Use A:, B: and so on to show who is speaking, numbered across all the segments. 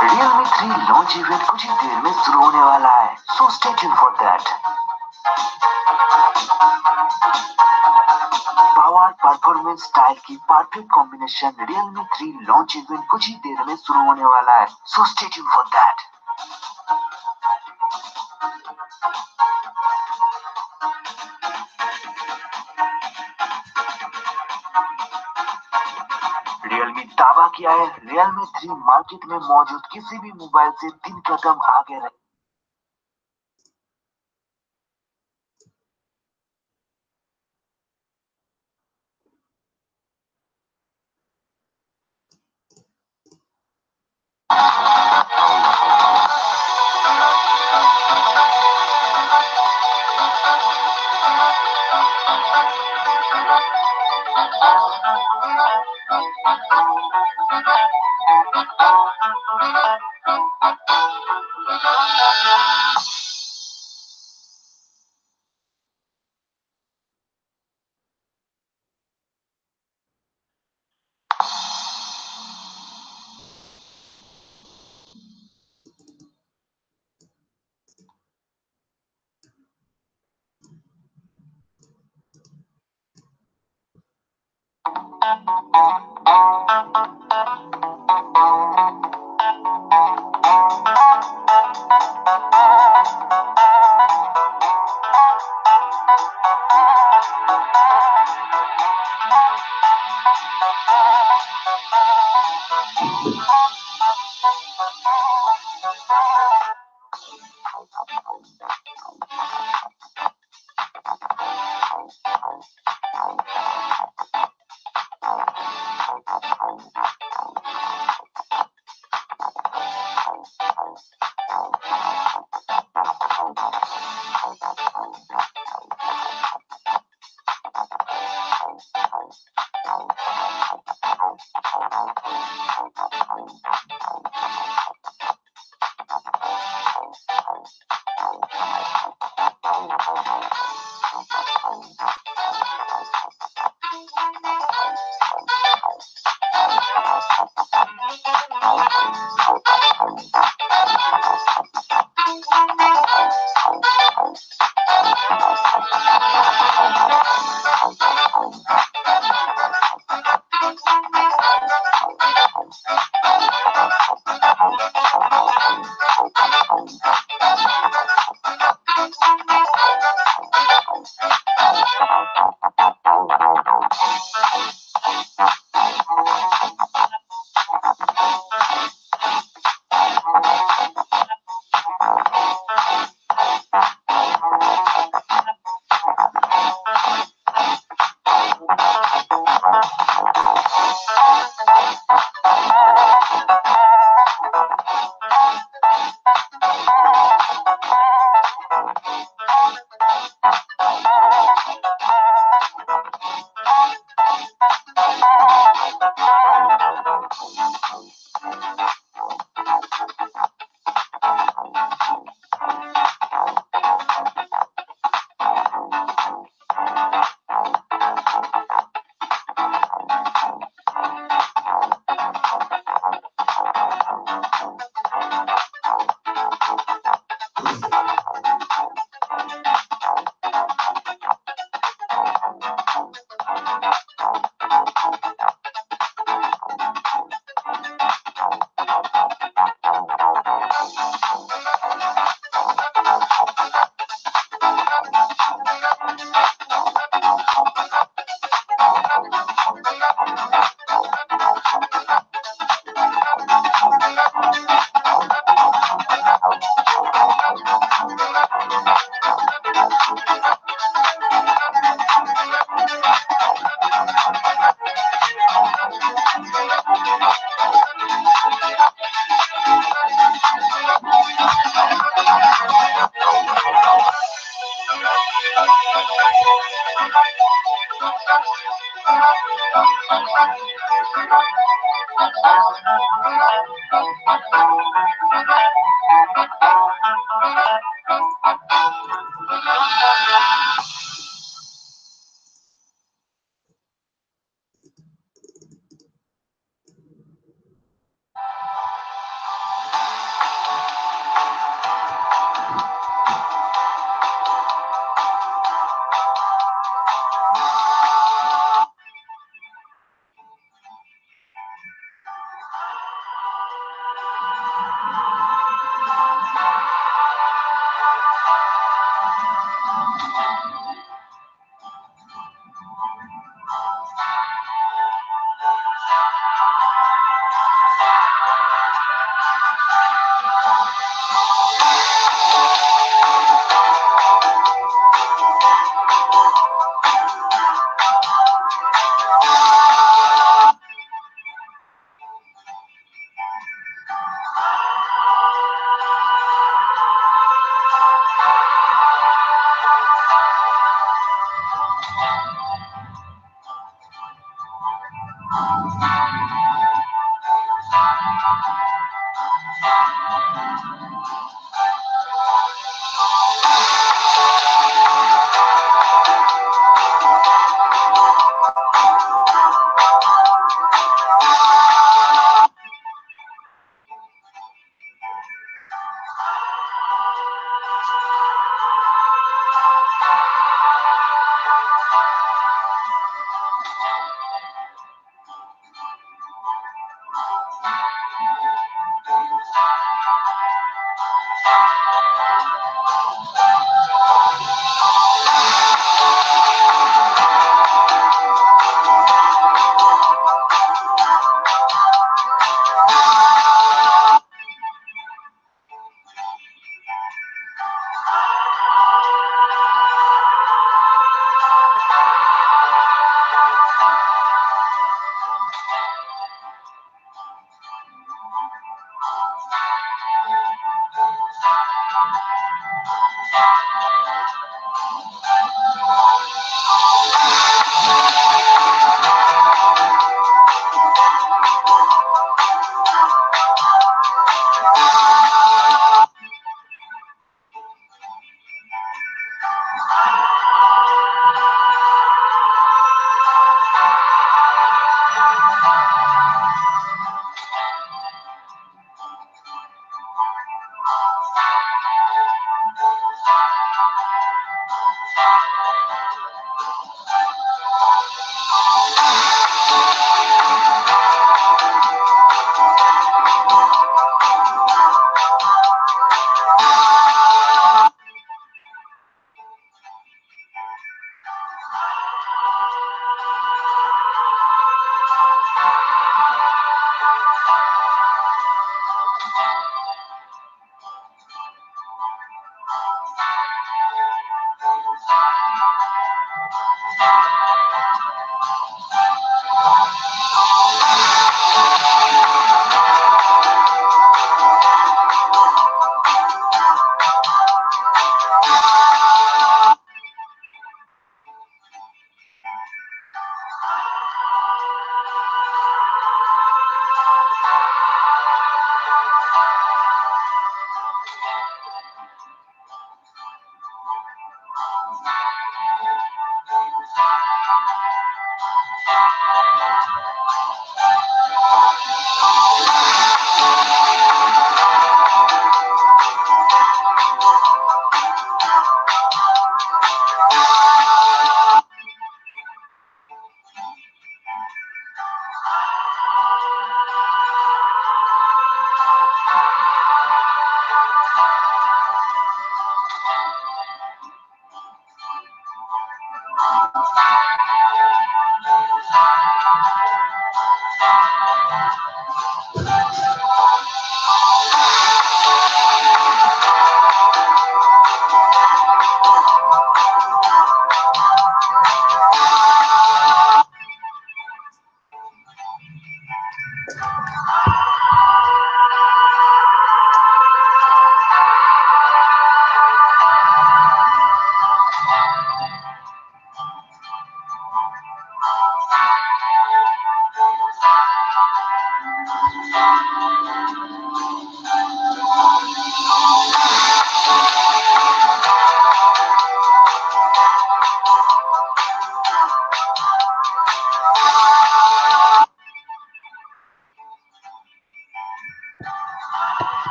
A: Realme 3 launch event कुछ ही देर में शुरू होने वाला है, so stay tuned for that. Power performance style की perfect combination Realme 3 launch event कुछ ही देर में शुरू होने वाला है, so stay tuned for that. Realme दावा किया है Realme 3 मार्केट में मौजूद किसी भी मोबाइल से 3 कदम आगे रहे.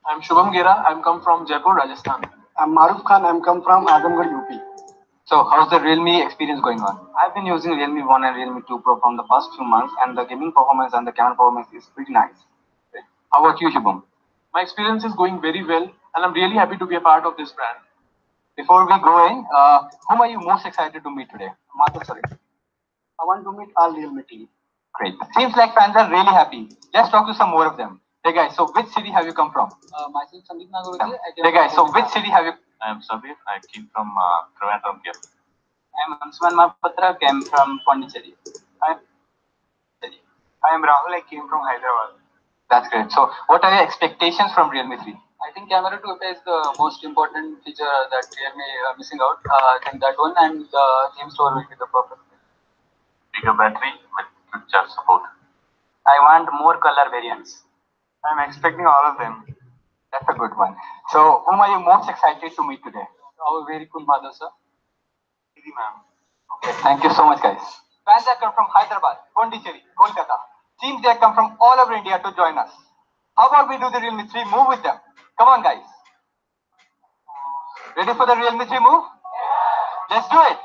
B: I'm Shubham Gera. I'm come from Jaipur, Rajasthan.
C: I'm Maruf Khan. I'm come from Azamgarh, UP.
B: So, how's the Realme experience going on? I've been using Realme 1 and Realme 2 Pro from the past few months, and the gaming performance and the camera performance is pretty nice. How about you, Shubham? My experience is going very well, and I'm really happy to be a part of this brand. Before we go in, whom are you most excited to meet today? Madhav, sorry.
C: I want to meet all Realme team.
B: Great. Seems like fans are really happy. Let's talk to some more of them. Hey guys, so which city have you come from?
D: Myself, Sandeep Nagorkar.
B: Hey guys, so which city have you?
E: I am Sabir. I came from Trivandrum here.
D: I am Ansman Mahapatra, came from Pondicherry.
B: I am Rahul. I came from Hyderabad. That's great. So, what are your expectations from Realme 3?
D: I think camera 2 is the most important feature that Realme missing out. I think that one, and the game store will be the perfect.
E: Bigger battery with quick charge support.
D: I want more color variants.
B: I'm expecting all of them. That's a good one. So, whom are you most excited to meet today?
D: Our very cool Madhav, sir.
B: Easy, ma'am. Okay, thank you so much, guys. Fans that come from Hyderabad, Pondicherry, Kolkata. Teams that come from all over India to join us. How about we do the Realme 3 move with them? Come on, guys. Ready for the Realme 3 move? Let's do it.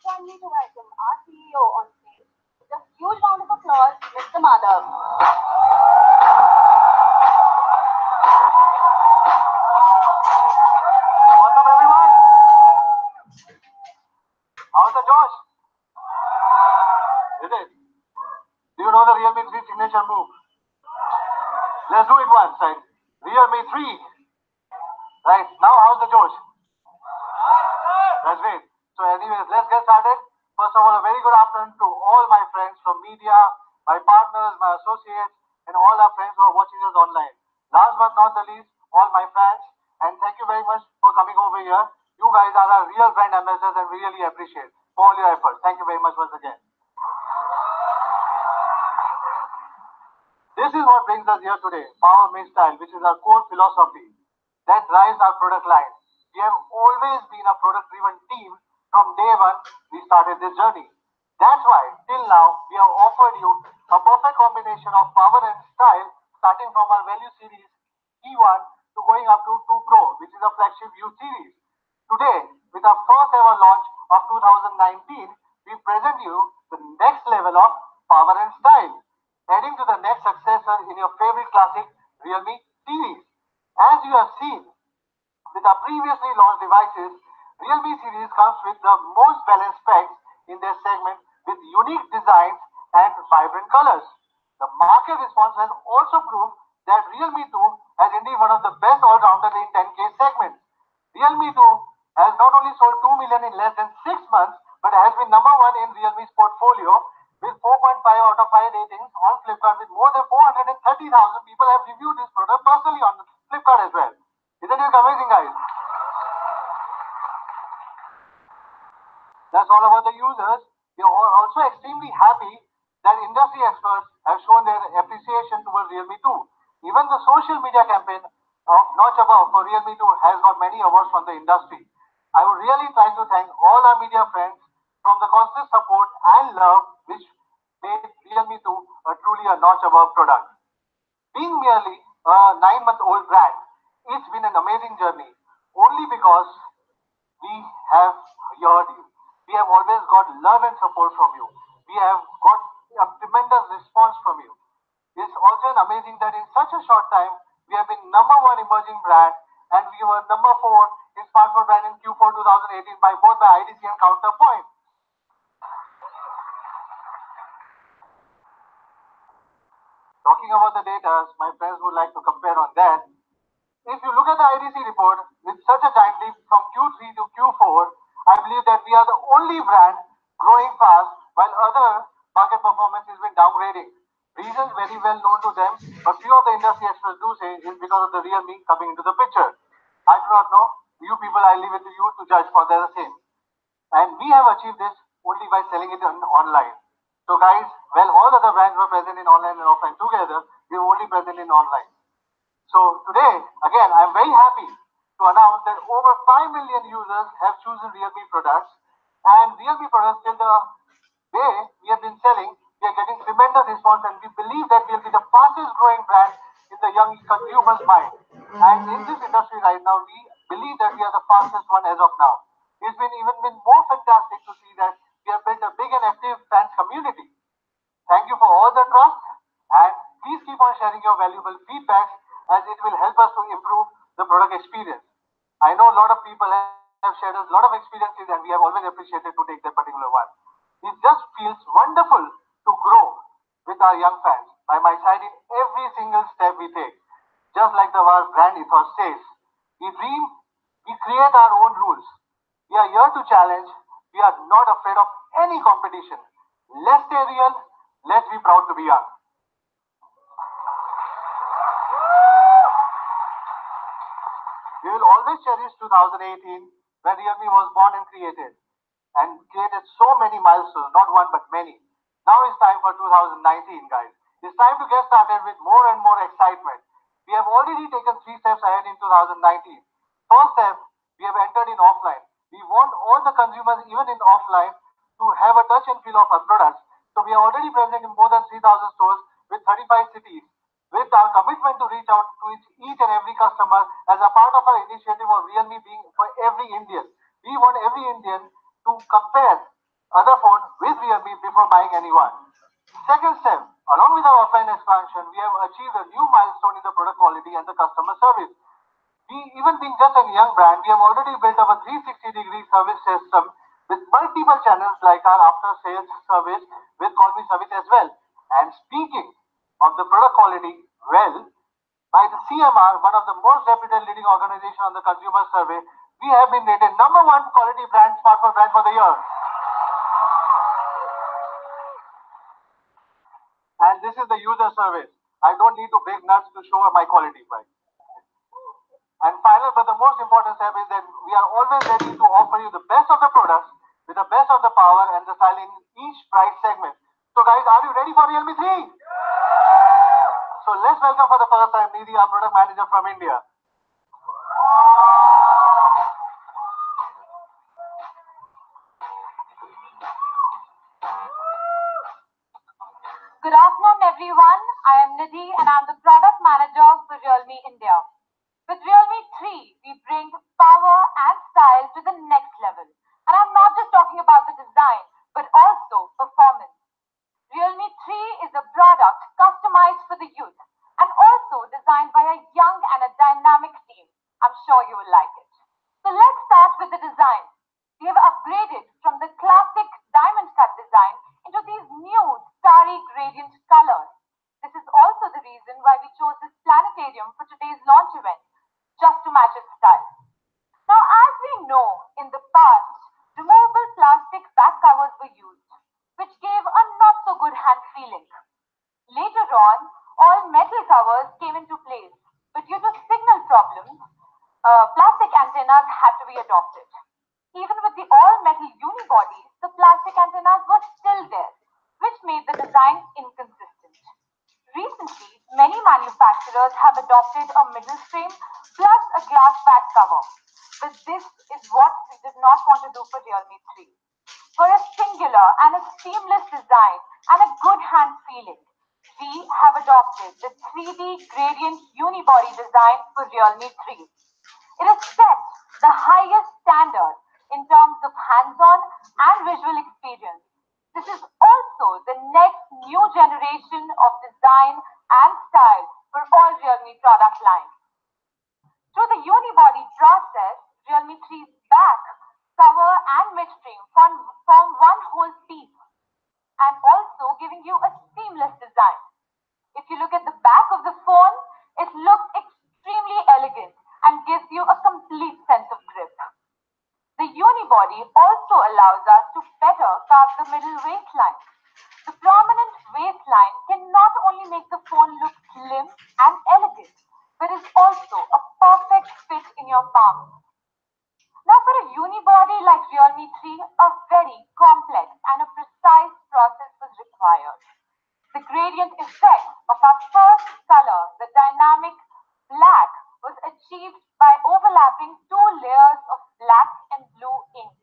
F: Join me to welcome our CEO on stage with a huge round of applause, Mr. Madhav.
B: What's up, everyone? How's the Josh? Is it? Do you know the Realme 3 signature move? Let's do it once, right? Realme 3. Right, now how's the Josh? That's great. So anyways, let's get started. First of all, a very good afternoon to all my friends from media, my partners, my associates, and all our friends who are watching us online. Last but not the least, all my fans, and thank you very much for coming over here. You guys are our real brand ambassadors and we really appreciate all your efforts. Thank you very much once again. This is what brings us here today, Power Made Style, which is our core philosophy that drives our product line. We have always been a product-driven team. From day one, we started this journey. That's why, till now, we have offered you a perfect combination of power and style, starting from our value series E1 to going up to 2 Pro, which is a flagship U series. Today, with our first ever launch of 2019, we present you the next level of power and style, heading to the next successor in your favorite classic Realme series. As you have seen, with our previously launched devices, Realme series comes with the most balanced specs in their segment with unique designs and vibrant colors. The market response has also proved that Realme 2 has indeed one of the best all-rounders in 10K segment. Realme 2 has not only sold 2 million in less than 6 months, but has been number one in Realme's portfolio with 4.5 out of 5 ratings on Flipkart, with more than 430,000 people have reviewed this product personally on Flipkart as well. Isn't it amazing, guys? That's all about the users. We are also extremely happy that industry experts have shown their appreciation towards Realme 2. Even the social media campaign of Notch Above for Realme 2 has got many awards from the industry. I would really like to thank all our media friends from the constant support and love which made Realme 2 a truly a notch above product. Being merely a 9-month-old brand, it's been an amazing journey only because we have heard you. We have always got love and support from you. We have got a tremendous response from you. It's also amazing that in such a short time, we have been number one emerging brand and we were number 4 in smartphone brand in Q4 2018 by both by IDC and Counterpoint. Talking about the data, my friends would like to compare on that. If you look at the IDC report, with such a giant leap from Q3 to Q4, I believe that we are the only brand growing fast while other market performance has been downgrading. Reasons very well known to them, but few of the industry experts do say is because of the Realme coming into the picture. I do not know. You people, I leave it to you to judge for the same. And we have achieved this only by selling it online. So guys, well, all other brands were present in online and offline together. We were only present in online. So today, again, I'm very happy to announce that over 5 million users have chosen Realme products, and Realme products till the way we have been selling, we are getting tremendous response, and we believe that we will be the fastest growing brand in the young consumer's mind. And in this industry right now, we believe that we are the fastest one as of now. It's been even been more fantastic to see that we have built a big and active fans community. Thank you for all the trust, and please keep on sharing your valuable feedback as it will help us to improve the product experience. I know a lot of people have shared us a lot of experiences and we have always appreciated to take that particular one. It just feels wonderful to grow with our young fans by my side in every single step we take. Just like our brand ethos says, we dream, we create our own rules. We are here to challenge, we are not afraid of any competition. Let's stay real, let's be proud to be young. We will always cherish 2018 when Realme was born and created so many milestones, not one but many. Now it's time for 2019, guys. It's time to get started with more and more excitement. We have already taken 3 steps ahead in 2019. First step, we have entered in offline. We want all the consumers, even in offline, to have a touch and feel of our products. So we are already present in more than 3,000 stores with 35 cities. With our commitment to reach out to each and every customer as a part of our initiative of Realme being for every Indian. We want every Indian to compare other phone with Realme before buying anyone. Second step, along with our offline expansion, we have achieved a new milestone in the product quality and the customer service. We, even being just a young brand, we have already built up a 360-degree service system with multiple channels like our after-sales service with Call Me service as well. And speaking of the product quality, well, by the CMR, one of the most reputed leading organizations on the consumer survey, we have been rated number 1 quality brand, smartphone brand for the year. And this is the user service. I don't need to break nuts to show my quality, right? And final, but the most important step is that we are always ready to offer you the best of the products with the best of the power and the style in each price segment. So guys, are you ready for Realme 3? So let's welcome for the first time Nidhi, our product manager from India.
F: Good afternoon, everyone. I am Nidhi and I'm the product manager for Realme India. With Realme 3, we bring power and style to the next level. And I'm not just talking about the design, but also performance. Realme 3 is a product customized for the youth and also designed by a young and a dynamic team. I'm sure you will like it. design. We have upgraded from the classic diamond cut design into these new starry gradient colors. This is also the reason why we chose this planetarium for today's launch event, just to match its style. Now, as we know, in the past, removable plastic back covers were used, which gave a not so good hand feeling. Later on, all metal covers came into place, but due to signal problems, plastic antennas had to be adopted. Even with the all-metal unibodies, the plastic antennas were still there, which made the design inconsistent. Recently, many manufacturers have adopted a middle frame plus a glass back cover, but this is what we did not want to do for Realme 3. For a singular and a seamless design and a good hand feeling, we have adopted the 3D gradient unibody design for Realme 3. It has set the highest standard in terms of hands-on and visual experience. This is also the next new generation of design and style for all Realme product lines. Through the unibody process, Realme 3's back, cover and midframe form one whole piece, and also giving you a seamless design. If you look at the back of the phone, it looks extremely elegant and gives you a complete sense of grip. The unibody also allows us to better carve the middle waistline. The prominent waistline can not only make the phone look slim and elegant, but is also a perfect fit in your palm. Now, for a unibody like Realme 3, a very complex and a precise process was required. The gradient effect of our first color, the dynamic black, was achieved by overlapping two layers of black and blue ink.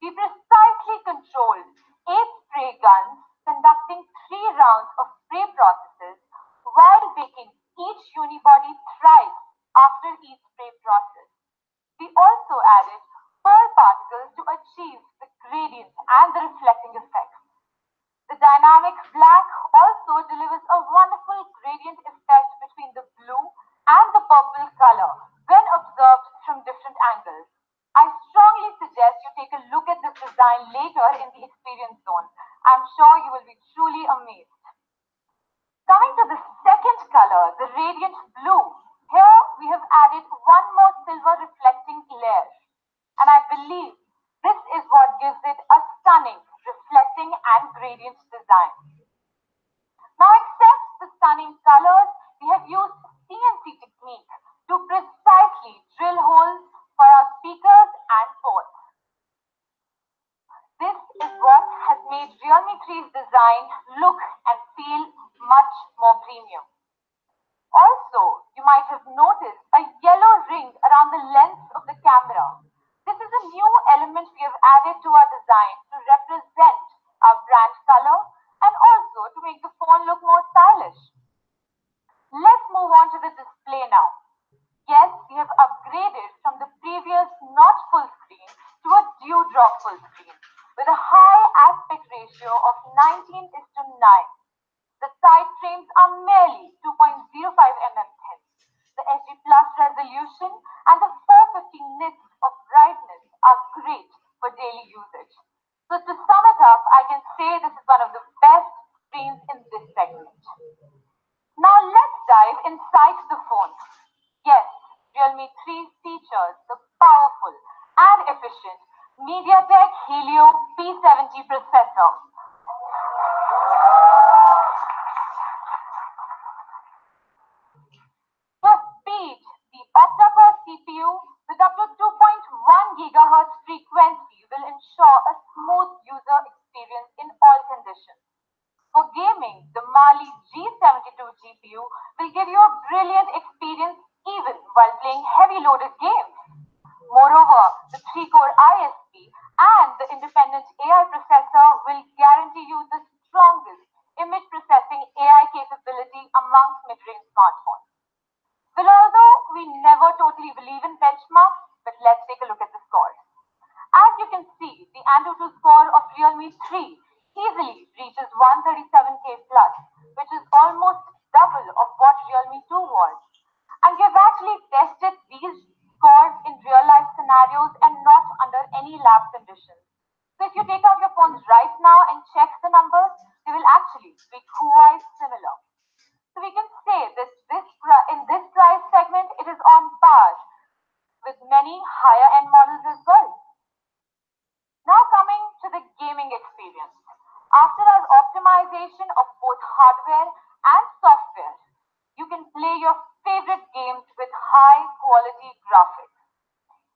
F: We precisely controlled 8 spray guns conducting 3 rounds of spray processes while baking each unibody thrice after each spray process. We also added pearl particles to achieve the gradient and the reflecting effects. The dynamic black also delivers a wonderful gradient effect between the blue and the purple color when observed from different angles. I strongly suggest you take a look at this design later in the experience zone. I'm sure you will be truly amazed. Coming to the second color, the radiant blue. Here we have added one more silver reflecting layer, and I believe this is what gives it a stunning reflecting and gradient design. Now, except the stunning colors, we have used CNC technique to precisely drill holes for our speakers and ports. This is what has made Realme 3's design look and feel much more premium. Also, you might have noticed a yellow ring around the lens of the camera. This is a new element we have added to our design to represent our brand color and also to make the phone look more stylish. Let's move on to the display now. Yes, we have upgraded from the previous not full screen to a dewdrop full screen with a high aspect ratio of 19:9. The side frames are merely 2.05 mm thin. The HD Plus resolution and the 450 nits of brightness are great for daily usage. So to sum it up, I can say this is one of the best screens in this segment. Now let's dive inside the phone. Yes, Realme 3 features the powerful and efficient MediaTek Helio P70 processor. For speed, the octa-core CPU with up to 2.1 GHz frequency will ensure a smooth user experience in all conditions. For gaming, the Mali G72 GPU will give you a brilliant experience even while playing heavy loaded games. Moreover, the 3-core ISP and the independent AI processor will guarantee you the strongest image processing AI capability amongst mid-range smartphones. Well, although we never totally believe in benchmarks, but let's take a look at the scores. As you can see, the AnTuTu score of Realme 3 easily reaches 137K plus, which is almost double of what Realme 2 was. And we have actually tested these scores in real life scenarios and not under product conditions. So if you take out your phones right now and check the numbers, they will actually be quite similar. So we can say that in this price segment, it is on par with many higher end models as well. Now coming to the gaming experience. After our optimization of both hardware and software, you can play your favorite games with high quality graphics.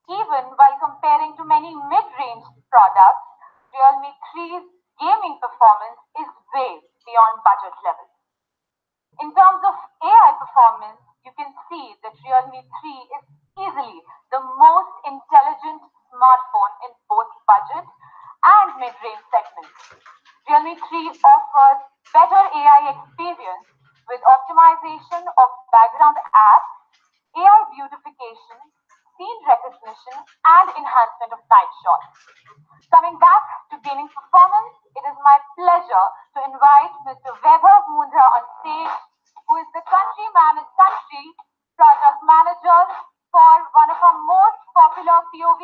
F: Even while comparing to many mid-range products, Realme 3's gaming performance is way beyond budget levels. In terms of AI performance, you can see that Realme 3 is easily the most intelligent smartphone in both budget and mid-range segments. Realme 3 offers better AI experience with optimization of background apps, AI beautification, scene recognition, and enhancement of night shots. Coming back to gaming performance, it is my pleasure to invite Mr. Vaibhav Mundhra on stage, who is the country product manager for one of our most popular POV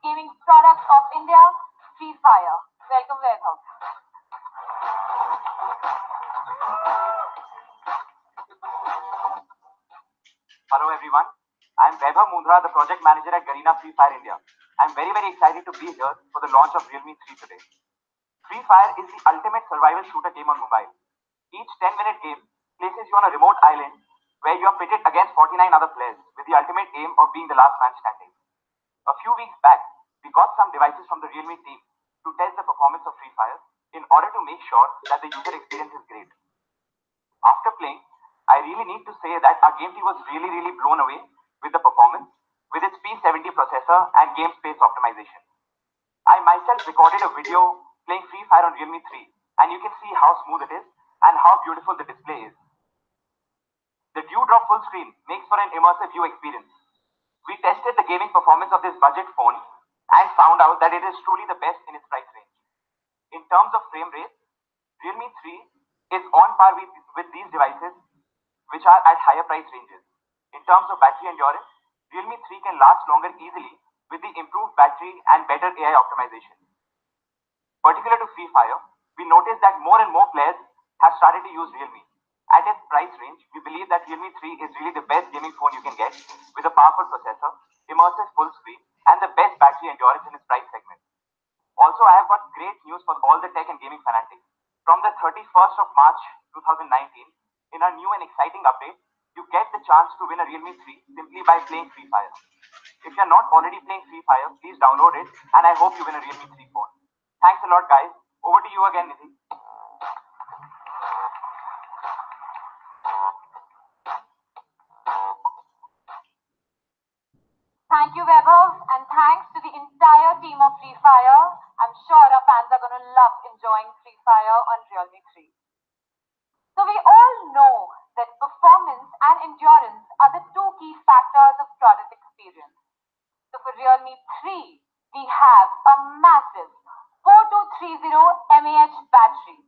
F: gaming products of India, Free Fire. Welcome, Vaibhav.
G: Hello everyone, I am Vaibhav Mundhra, the project manager at Garena Free Fire India. I am very excited to be here for the launch of Realme 3 today. Free Fire is the ultimate survival shooter game on mobile. Each 10-minute game places you on a remote island where you are pitted against 49 other players with the ultimate aim of being the last man standing. A few weeks back, we got some devices from the Realme team to test the performance of Free Fire in order to make sure that the user experience is great. After playing, I really need to say that our game team was really blown away with the performance, with its P70 processor and game space optimization. I myself recorded a video playing Free Fire on Realme 3, and you can see how smooth it is and how beautiful the display is. The dewdrop full screen makes for an immersive view experience. We tested the gaming performance of this budget phone and found out that it is truly the best in its price range. In terms of frame rate, Realme 3 is on par with these devices which are at higher price ranges. In terms of battery endurance, Realme 3 can last longer easily with the improved battery and better AI optimization. Particular to Free Fire, we noticed that more and more players have started to use Realme. At its price range, we believe that Realme 3 is really the best gaming phone you can get with a powerful processor, immersive full screen, and the best battery endurance in its price segment. Also, I have got great news for all the tech and gaming fanatics. From the 31st of March 2019, in our new and exciting update, you get the chance to win a Realme 3 simply by playing Free Fire. If you are not already playing Free Fire, please download it, and I hope you win a Realme 3 phone. Thanks a lot, guys. Over to you again, Nidhi.
F: Thank you, Vaibhav, and thanks to the entire team of Free Fire. I'm sure our fans are going to love enjoying Free Fire on Realme 3. So we all know that performance and endurance are the two key factors of product experience. So for Realme 3, we have a massive 4230 mAh battery.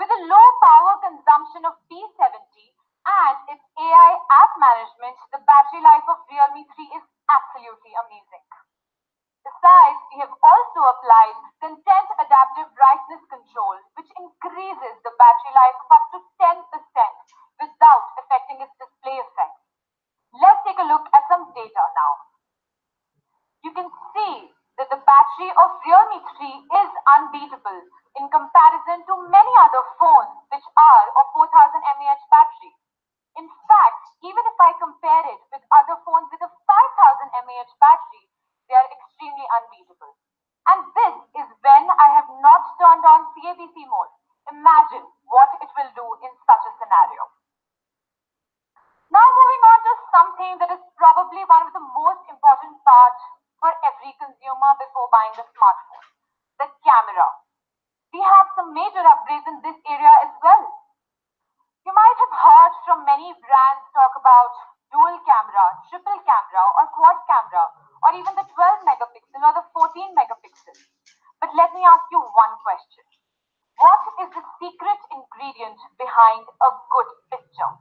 F: With a low power consumption of P70 and its AI app management, the battery life of Realme 3 is absolutely amazing. Besides, we have also applied content adaptive brightness control, which increases the battery life of up to 10% without affecting its display effect. Let's take a look at some data now. You can see that the battery of Realme 3 is unbeatable in comparison to many other phones which are of 4000 mAh battery. In fact, even if I compare it with other phones with a 5000 mAh battery, they are extremely unbeatable. And this is when I have not turned on CABC mode. Imagine what it will do in such a scenario. Now moving on to something that is probably one of the most important parts for every consumer before buying a smartphone, the camera. We have some major upgrades in this area as well. You might have heard from many brands talk about dual camera, triple camera, or quad camera, or even the 12 megapixel or the 14 megapixel. But let me ask you one question. What is the secret ingredient behind a good picture?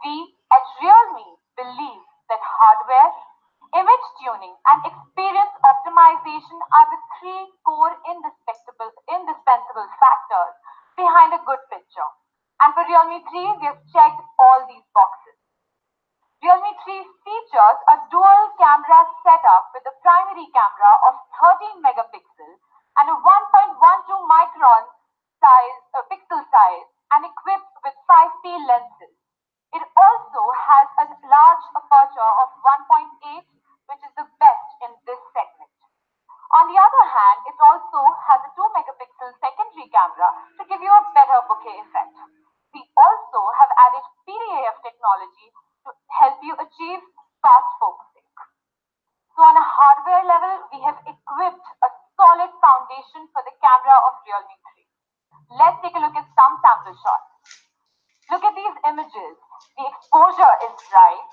F: We at Realme foundation are the three core indispensable factors behind a good picture. And for Realme 3, we have checked all these boxes. Realme 3 features a dual camera setup with a primary camera of 13 megapixels and a 1.12 micron pixel size and equipped with 5P lenses. It also has a large aperture of 1.8, which is the best in this segment. On the other hand, it also has a 2 megapixel secondary camera to give you a better bokeh effect. We also have added PDAF technology to help you achieve fast focusing. So on a hardware level, we have equipped a solid foundation for the camera of Realme 3. Let's take a look at some sample shots. Look at these images. The exposure is right.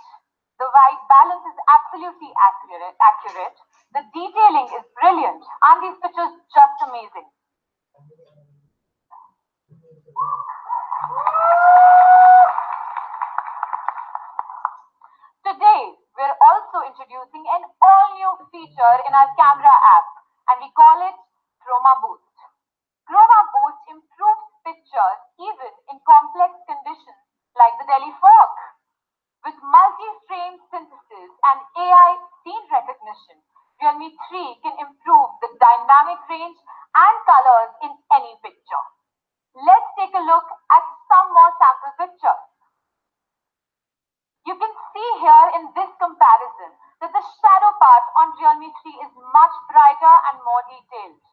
F: The white balance is absolutely accurate. The detailing is brilliant. And these pictures just amazing. Today, we're also introducing an all-new feature in our camera app, and we call it Chroma Boost. Chroma Boost improves pictures even in complex conditions like the Delhi fog. With multi-frame synthesis and AI scene recognition, Realme 3 can improve the dynamic range and colors in any picture. Let's take a look at some more sample pictures. You can see here in this comparison that the shadow part on Realme 3 is much brighter and more detailed.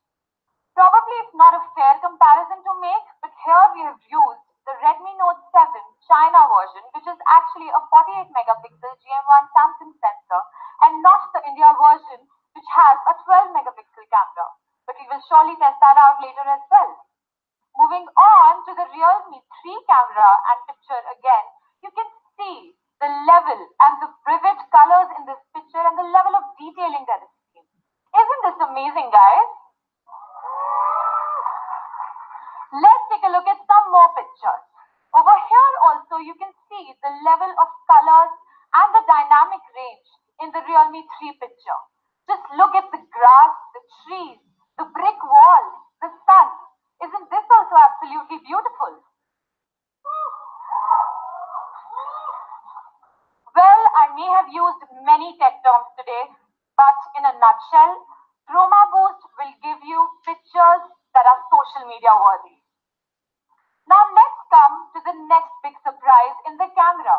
F: Probably it's not a fair comparison to make, but here we have used the Redmi Note 7 China version, which is actually a 48 megapixel GM1 Samsung sensor, and not the India version, which has a 12 megapixel camera. But we will surely test that out later as well. Moving on to the Realme 3 camera and picture again, you can see the level and the vivid colors in this picture and the level of detailing that is seen. Isn't this amazing, guys? Let's take a look at some more pictures. Over here also you can see the level of colors and the dynamic range in the Realme 3 picture. Just look at the grass, the trees, the brick walls, the sun. Isn't this also absolutely beautiful? Well, I may have used many tech terms today, but in a nutshell, Chroma Boost will give you pictures that are social media worthy. Now let's come to the next big surprise in the camera.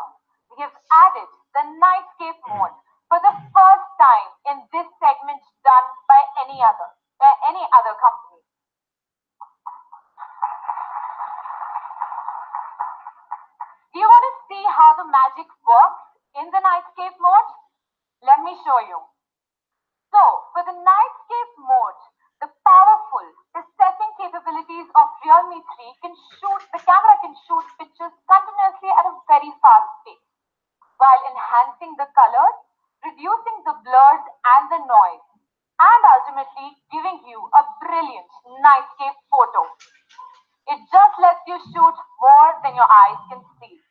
F: We have added the nightscape mode for the first time in this segment done by any other company. Do you want to see how the magic works in the nightscape mode? Let me show you. So, for the nightscape mode, the powerful processing capabilities of Realme 3 the camera can shoot pictures continuously at a very fast pace, while enhancing the colors, reducing the blurs and the noise, and ultimately giving you a brilliant nightscape photo. It just lets you shoot more than your eyes can see.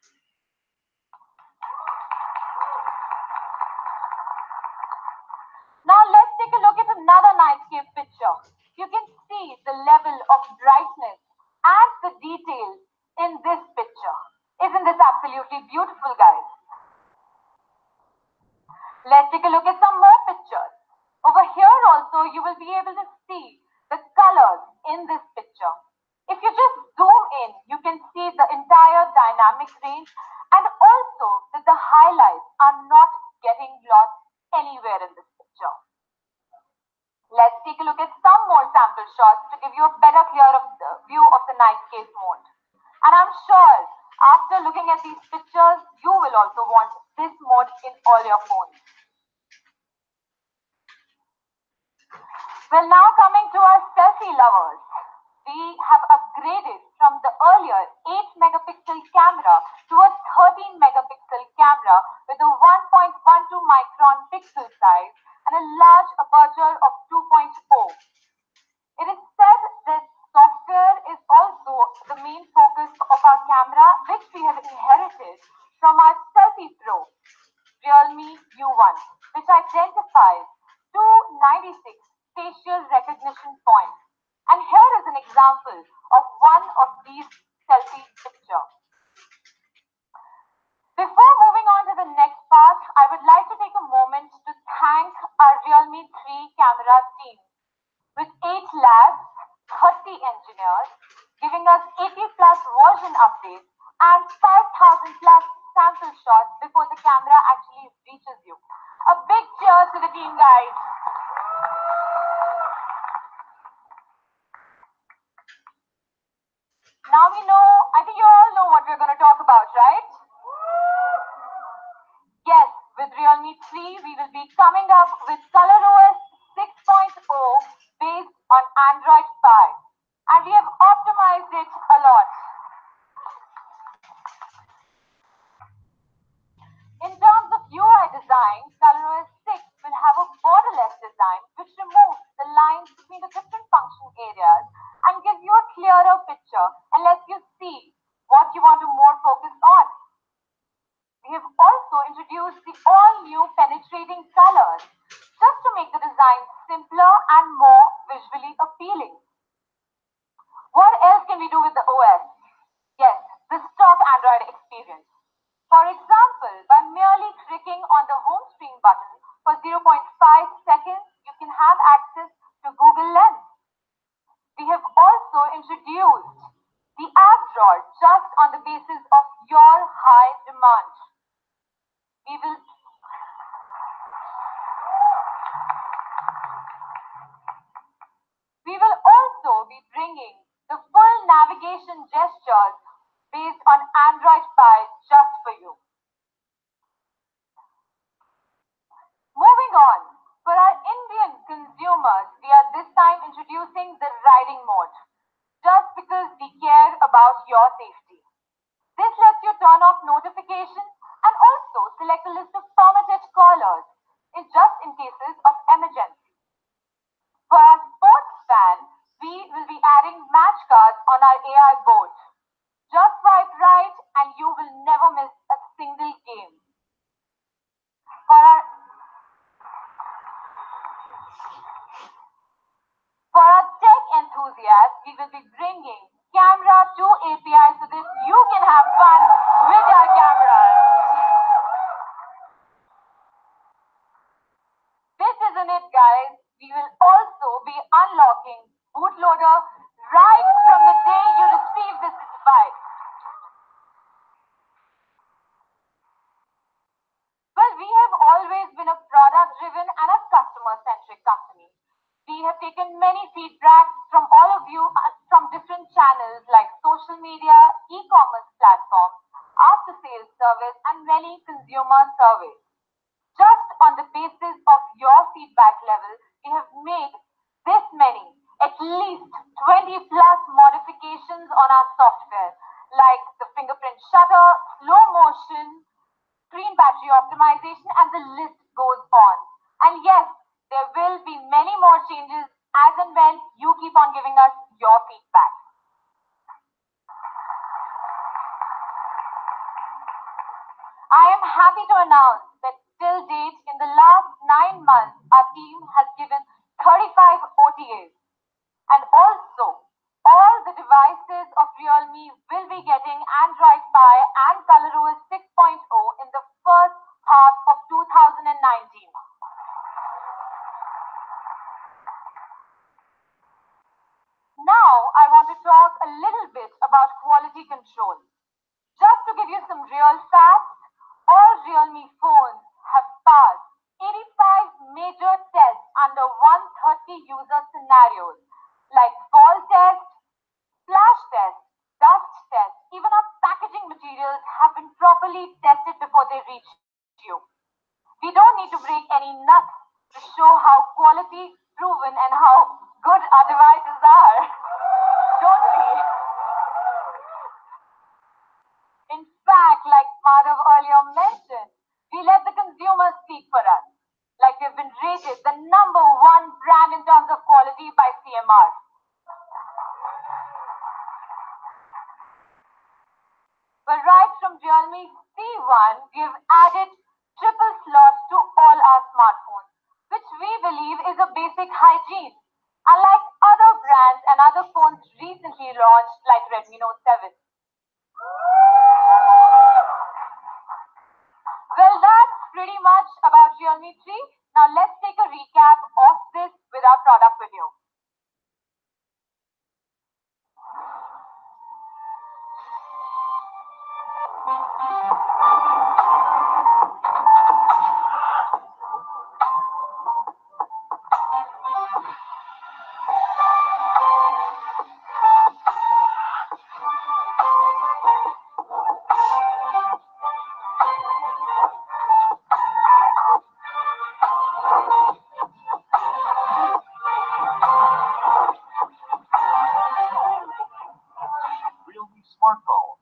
F: Now let's take a look at another nightscape picture. You can see the level of brightness and the details in this picture. Isn't this absolutely beautiful, guys? Let's take a look at some more pictures. Over here also you will be able to see the colors in this picture. If you just zoom in, you can see the entire dynamic range, and also that the highlights are not getting lost anywhere in this picture. Let's take a look at some more sample shots to give you a better view of the nightscape mode. And I'm sure after looking at these pictures, you will also want this mode in all your phones. Well, now coming to our selfie lovers. We have upgraded from the earlier 8 megapixel camera to a 13 megapixel camera with a 1.12 micron pixel size and a large aperture of 2.0. It is said that software is also the main focus of our camera, which we have inherited from our Selfie Pro, Realme U1, which identifies 296 facial recognition points. And here is an example of one of these selfie pictures. Before moving on to the next part, I would like to take a moment to thank our Realme 3 camera team. With 8 labs, 30 engineers, giving us 80 plus version updates and 5,000 plus sample shots before the camera actually reaches you. A big cheers to the team, guys. Now we know, I think you all know what we're going to talk about, right? Yes, with Realme 3, we will be coming up with ColorOS 6.0 based on Android Pie. And we have optimized it a lot. In terms of UI design, ColorOS 6 will have a borderless design which removes the lines between the different function areas and gives you a clearer picture and lets you see what you want to more focus on. We have also introduced the all-new penetrating colors just to make the design simpler and more visually appealing. What else can we do with the OS? Yes, the stock Android experience. For example, by merely clicking on the home screen button for 0.5 seconds, you can have access to Google Lens. We have also introduced the app drawer just on the basis of your high demand. We will also be bringing the full navigation gestures based on Android Pie just for you. Moving on, for our Indian consumers, we are this time introducing the riding mode, just because we care about your safety. This lets you turn off notifications and also select a list of permitted callers just in cases of emergency. For our sports fan, we will be adding match cards on our AI board. Just swipe right and you will never miss a single game. For our tech enthusiasts, we will be bringing Camera 2 API so that you can have fun with your cameras. This isn't it, guys. We will also be unlocking bootloader right from the day you receive this device. Well, we have always been a product-driven and a customer-centric company. We have taken many feedbacks from all of you from different channels like social media, e-commerce platforms, after-sales service, and many consumer surveys. Just on the basis of your feedback level, we have made this many, at least 20 plus modifications on our software, like the fingerprint shutter, slow motion, screen battery optimization, and the list goes on. And yes, there will be many more changes as and when you keep on giving us your feedback. I am happy to announce that till date, in the last 9 months, our team has given 35 OTAs. And also, all the devices of Realme will be getting Android Pie and ColorOS 6.0 in the first half of 2019. Now, I want to talk a little bit about quality control. Just to give you some real facts, all Realme phones have passed 85 major tests under 130 user scenarios like fall test, splash test, dust test. Even our packaging materials have been properly tested before they reach you. We don't need to break any nuts to show how quality proven and how good our devices are. Don't we? In fact, like Madhav earlier mentioned, we let the consumers speak for us. Like we've been rated the #1 brand in terms of quality by CMR. But right from Realme C1, we have added triple slots to all our smartphones, which we believe is a basic hygiene. pretty much about Realme 3. Now let's take a recap of this with our product video.
E: Realme smartphone.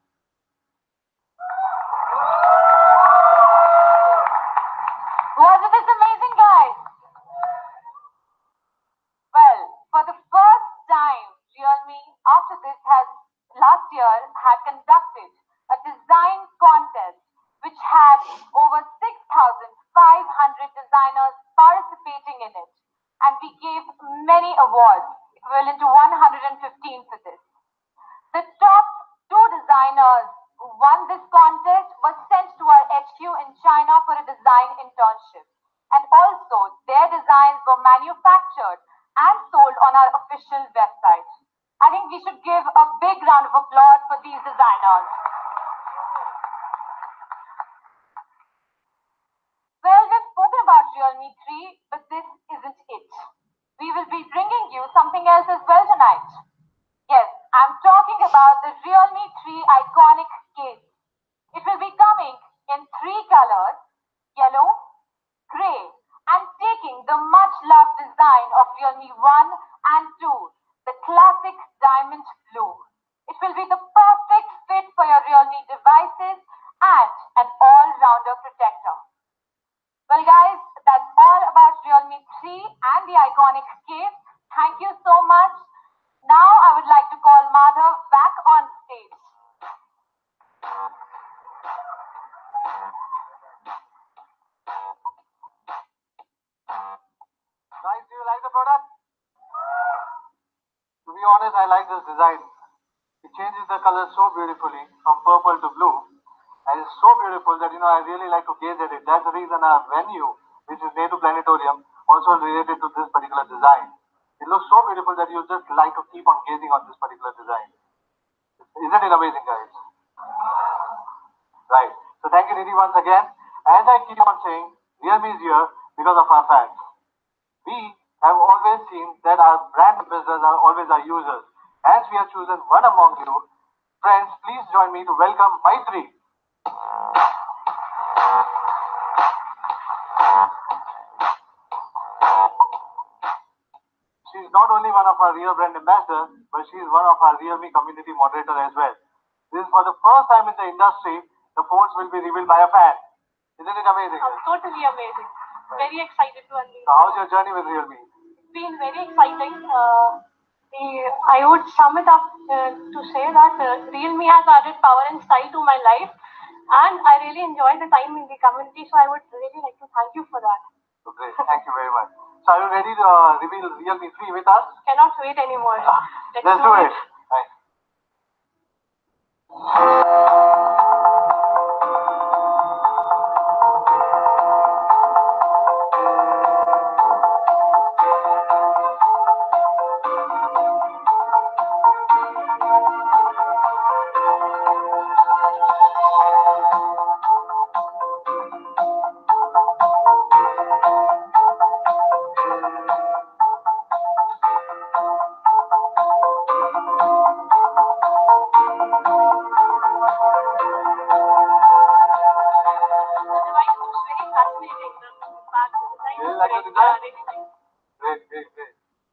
F: Wasn't this amazing, guys? Well, for the first time, Realme, after this, has last year had conducted a design contest which had over 6,500 designers participating in it, and we gave many awards, equivalent to 115 for this. The top two designers who won this contest were sent to our HQ in China for a design internship. And also, their designs were manufactured and sold on our official website. I think we should give a big round of applause for these designers. Well, we've spoken about Realme 3, but this isn't it. We will be bringing you something else as well tonight. Yes, I'm talking about the Realme 3 iconic case. It will be coming in three colors: yellow, grey, and taking the much-loved design of Realme 1 and 2, the classic diamond blue. It will be the perfect fit for your Realme devices and an all-rounder protector. Well, guys, that's all about Realme 3 and the iconic case. Thank you so much. Now I would like to call Madhav back on stage.
B: Guys, do you like the product? To be honest, I like this design. It changes the color so beautifully from purple to blue. And it's so beautiful that, I really like to gaze at it. That's the reason our venue, which is near to Planetarium, also related to this particular design. It looks so beautiful that you just like to keep on gazing on this particular design. Isn't it amazing, guys? Right. So thank you, Nidhi, once again. As I keep on saying, Realme is here because of our fans. We have always seen that our brand ambassadors are always our users. As we have chosen one among you, friends, please join me to welcome Maitri. She is not only one of our real brand ambassadors, but she is one of our Realme community moderator as well. This is for the first time in the industry, the phones will be revealed by a fan. Isn't it amazing?
H: Totally amazing. Very excited to unveil.
B: So how's your journey with Realme?
H: It's been very exciting. I would sum it up to say that Realme has added power and style to my life, and I really enjoy the time in the community. So I would really like to thank you for that.
B: So great. Thank you very much. So are you ready to reveal Realme 3 with us?
H: Cannot wait anymore.
B: Let's do it. Right.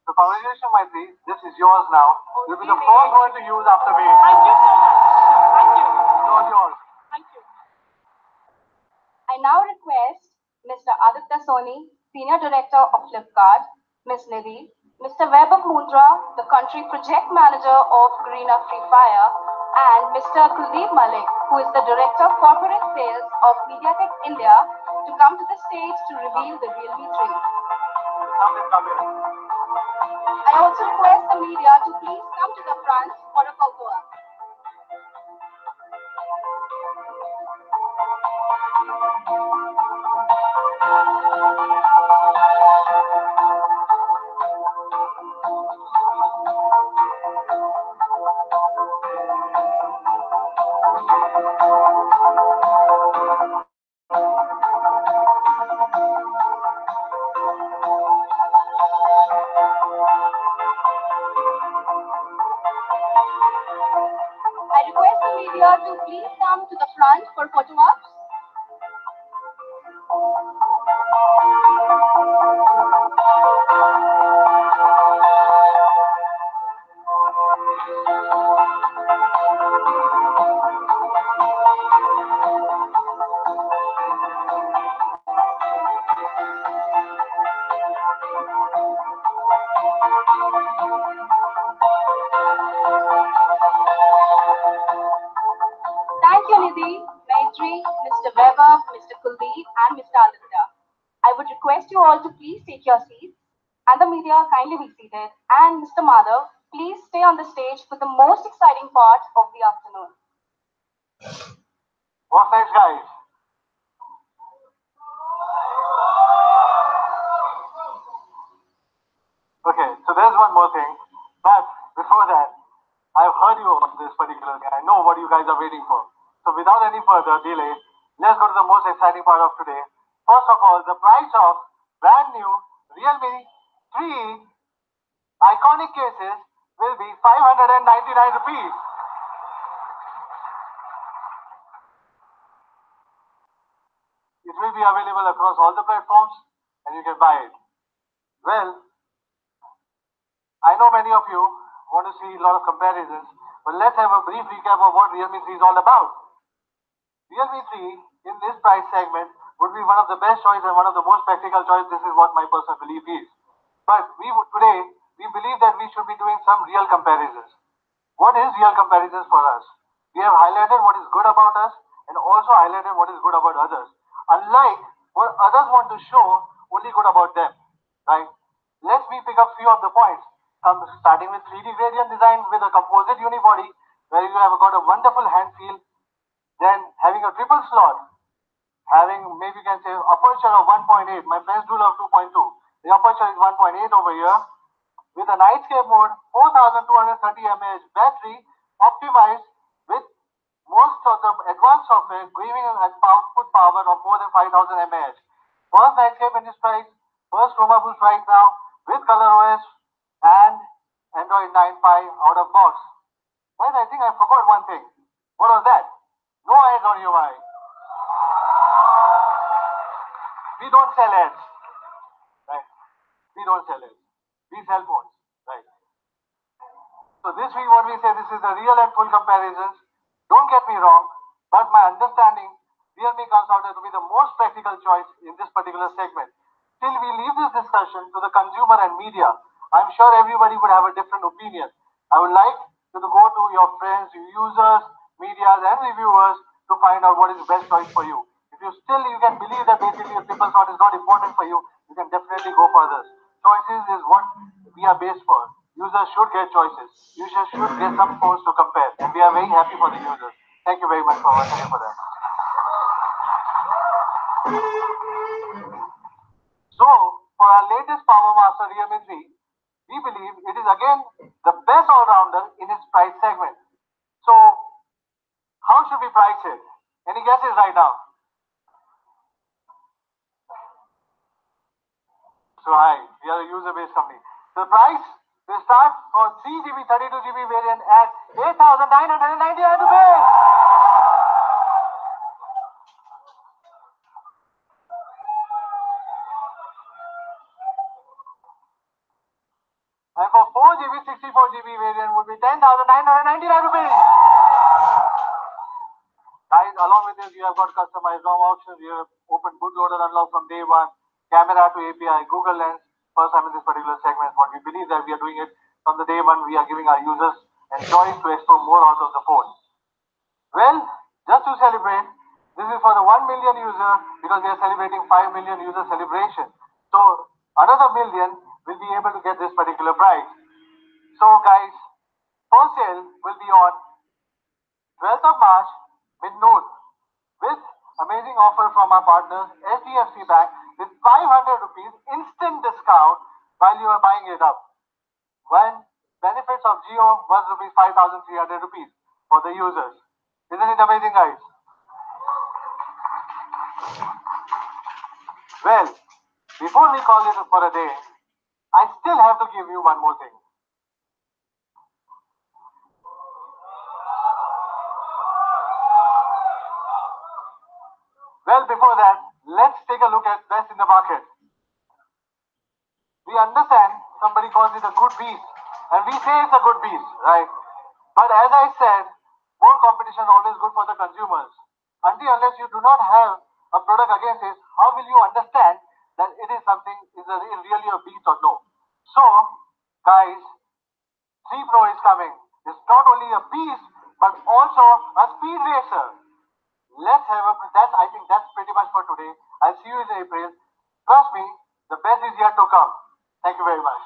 B: So congratulations, Maitri. This is yours now. You'll be the first one to use after me.
H: Thank you so much. Thank you.
B: It's all yours.
H: Thank you.
I: I now request Mr. Aditya Soni, Senior Director of Flipkart, Ms. Nidhi, Mr. Vaibhav Mundra, the Country Project Manager of Greener Free Fire, and Mr. Kuldeep Malik, who is the Director of Corporate Sales of MediaTek India, to come to the stage to reveal the Realme 3.
B: Come here.
I: I also request the media to please come to the front for a photo op. Thank you, Nidhi, Maitri, Mr. Weber, Mr. Kuldeep, and Mr. Aditya. I would request you all to please take your seats, and the media kindly be seated. And Mr. Madhav, please stay on the stage for the most exciting part of the afternoon.
B: What's next, guys? Okay, so there's one more thing. But before that, I've heard you on this particular thing. I know what you guys are waiting for. So without any further delay, let's go to the most exciting part of today. First of all, the price of brand new Realme 3 iconic cases will be 599 rupees. It will be available across all the platforms and you can buy it. Well, I know many of you want to see a lot of comparisons, but let's have a brief recap of what Realme 3 is all about. Realme 3 in this price segment would be one of the best choice and one of the most practical choice. This is what my personal belief is. But today we believe that we should be doing some real comparisons. What is real comparisons for us? We have highlighted what is good about us and also highlighted what is good about others. Unlike what others want to show only good about them, right? Let's pick up few of the points. Starting with 3D gradient design with a composite unibody where you have got a wonderful hand feel. Then having a triple slot, having maybe you can say aperture of 1.8. My friends do love 2.2. The aperture is 1.8 over here. With a nightscape mode, 4230 mAh battery, optimized with most of the advanced software giving an output power of more than 5000 mAh. First nightscape in this price, first Chroma Boost right now with ColorOS and Android 9 Pie out of box. Guys, I think I forgot one thing. What was that? No ads on UI. We don't sell ads. Right? We don't sell ads. We sell phones. Right? So this week what we say, this is the real and full comparisons. Don't get me wrong, but my understanding, Realme comes out to be the most practical choice in this particular segment. Till we leave this discussion to the consumer and media, I'm sure everybody would have a different opinion. I would like to go to your friends, users, media and reviewers to find out what is the best choice for you. If you can believe that basically a triple slot is not important for you, you can definitely go for others. Choices is what we are based for. Users should get choices. Users should get some phones to compare. And we are very happy for the users. Thank you very much for watching for that. So, for our latest Power Master Realme 3, we believe it is again the best all-rounder in its price segment. So, how should we price it? Any guesses right now? So, hi, we are a user-based company. The price will start for 3GB, 32GB variant at 8,999 rupees. And for 4GB, 64GB variant would be 10,999 rupees. Guys, along with this, you have got customized ROM options. You have open bootloader unlock from day one, camera to API, Google Lens. First time in this particular segment, what we believe that we are doing it from the day one, we are giving our users a choice to explore more out of the phone. Well, just to celebrate, this is for the 1 million user because we are celebrating 5 million user celebration. So another million will be able to get this particular price. So guys, first sale will be on 12th of March, mid-noon, with amazing offer from our partners, SDFC Bank, with 500 rupees instant discount while you are buying it up. When benefits of Jio was rupees 5,300 rupees for the users. Isn't it amazing, guys? Well, before we call it for a day, I still have to give you one more thing. Well, before that, let's take a look at best in the market. We understand somebody calls it a good beast, and we say it's a good beast, right? But as I said, more competition is always good for the consumers. Unless you do not have a product against it, how will you understand that it is something, really a beast or no? So, guys, 3 Pro is coming. It's not only a beast, but also a speed racer. I think that's pretty much for today. I'll see you in April. Trust me, the best is yet to come. Thank you very much.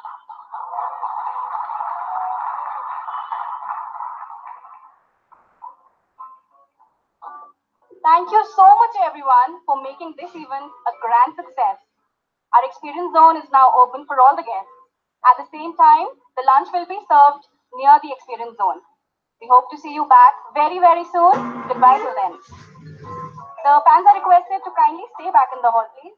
I: Thank you so much, everyone, for making this event a grand success. Our experience zone is now open for all the guests. At the same time, the lunch will be served near the experience zone. We hope to see you back very, very soon. Goodbye till then. The fans are requested to kindly stay back in the hall, please.